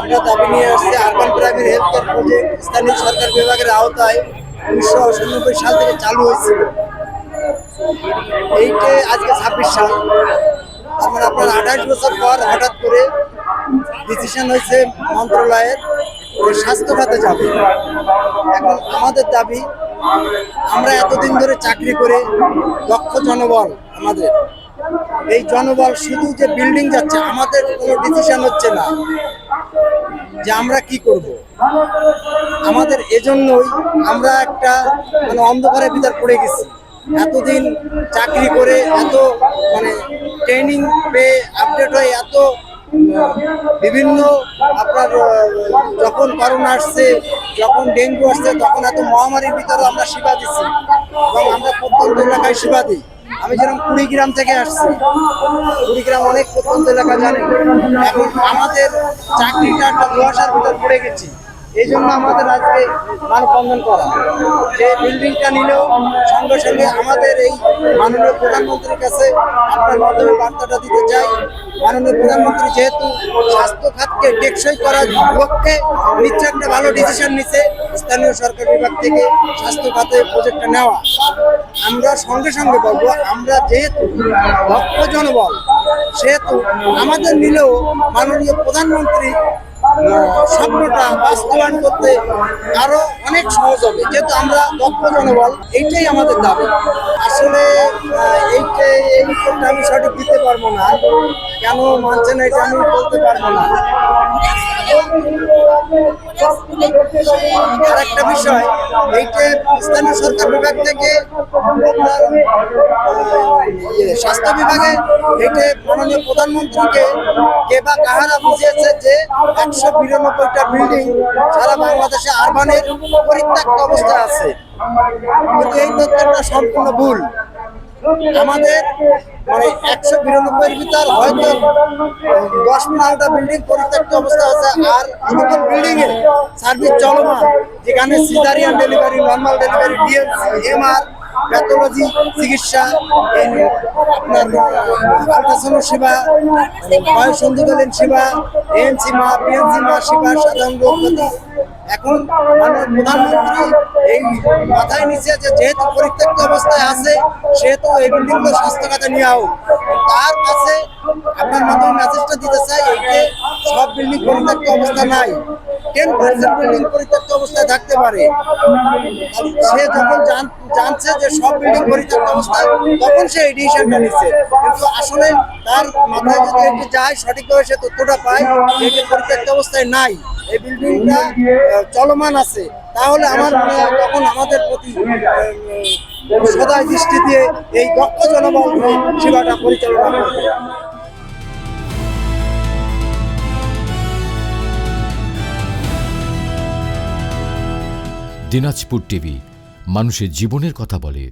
একটা দাবি নিয়ে আসছে urban primary health care project স্থানীয় সরকার বিভাগের আওতায় 1998 সাল থেকে চালু হয়েছিল। এইটে আজকে 26 সাল, তার মানে আপনার 28 বছর পর হঠাৎ করে ডিসিশন হয়েছে মন্ত্রণালয়ের যে স্বাস্থ্য খাতে যাবে। এখন আমাদের দাবি, আমরা এতদিন ধরে চাকরি করে দক্ষ জনবল, আমাদের এই জনবল শুধু যে বিল্ডিং যাচ্ছে, আমাদের কোনো ডিসিশন হচ্ছে না যে আমরা কি করব। আমাদের এজন্যই আমরা একটা মানে অন্ধকারের ভিতর পড়ে গেছি। এতদিন চাকরি করে এত মানে ট্রেনিং পেয়ে আপডেট হয়ে এত বিভিন্ন আপনার যখন করোনা আসছে, যখন ডেঙ্গু আসছে, তখন এত মহামারীর ভিতরে আমরা সেবা দিচ্ছি এবং আমরা প্রত্যন্ত এলাকায় সেবা দিই। আমি যেরকম কুড়িগ্রাম থেকে আসছি, কুড়িগ্রাম অনেক প্রত্যন্ত এলাকা জানেন। এখন আমাদের চাকরিটা একটা ধোঁয়াশার ভিতর পড়ে গেছি। এই জন্য আমাদের আজকে মানববন্ধন করা, যে বিল্ডিংটা নিলেও সঙ্গে সঙ্গে আমাদের এই মাননীয় প্রধানমন্ত্রীর কাছে আপনার মাধ্যমে বার্তাটা দিতে চাই। মাননীয় প্রধানমন্ত্রী যেহেতু স্বাস্থ্য খাতকে টেকসই করার লক্ষ্যে নিশ্চয় একটা ভালো ডিসিশন নিচ্ছে স্থানীয় সরকার বিভাগ থেকে স্বাস্থ্য খাতে প্রজেক্টটা নেওয়া, আমরা সঙ্গে সঙ্গে বলবো, আমরা যেহেতু দক্ষ জনবল সেহেতু আমাদের নিলেও মাননীয় প্রধানমন্ত্রী স্বপ্নটা বাস্তবায়ন করতে আরো অনেক সহজ হবে, যেহেতু আমরা দক্ষ জনবল। এইটাই আমাদের দাবি। আসলে এই উত্তরটা আমি সঠিক দিতে পারবো না, কেন মানছে না এটা আমি বলতে পারবো না। আর একটা বিষয়, এইটা স্থানীয় সরকার বিভাগ থেকে স্বাস্থ্য বিভাগে এইটা মাননীয় প্রধানমন্ত্রীকে কে বা কাহারা বুঝিয়েছে যে 192টা বিল্ডিং সারা বাংলাদেশে আরবানের পরিত্যক্ত অবস্থায় আছে, কিন্তু এই তথ্যটা সম্পূর্ণ ভুল। আমাদের মানে 192-এর ভিতর হয়তো 10-15টা বিল্ডিং পরিত্যক্ত অবস্থা আছে, আর সকল বিল্ডিং এ সার্ভিস চলমান, যেখানে caesarean delivery, normal delivery, DMC, MR, pathology চিকিৎসা, আপনার আল্ট্রাসাউন্ড সেবা, বয়ঃসন্ধিকালীন সেবা, এএনসি মা, পিএনসি মা সেবা, সাধারণ রোগ। এখন মানে প্রধানমন্ত্রী এই মাথায় নিচ্ছে যে যেহেতু পরিত্যক্ত অবস্থায় আছে, সেহেতু এই বিল্ডিংগুলো স্বাস্থ্য খাতে নেওয়া হোক। তার কাছে আপনার মাধ্যমে মেসেজটা দিতে চাই, এইটা সব বিল্ডিং পরিত্যক্ত অবস্থা নাই, 10% বিল্ডিং পরিত্যক্ত অবস্থায় থাকতে পারে। সে যখন জানছে যে সব বিল্ডিং পরিত্যক্ত অবস্থায়, তখন সে এই ডিসিশনটা নিচ্ছে। কিন্তু আসলে তার মাথায় যদি একটু যায়, সঠিকভাবে সে তথ্যটা পায় যে পরিত্যক্ত অবস্থায় নাই, এই বিল্ডিংটা চলমান আছে, তাহলে আমার মনে হয় তখন আমাদের প্রতি সদয় দৃষ্টি দিয়ে এই দক্ষ জনবল সেবাটা পরিচালনা করবে। দিনাজপুর টিভি, মানুষের জীবনের কথা বলে।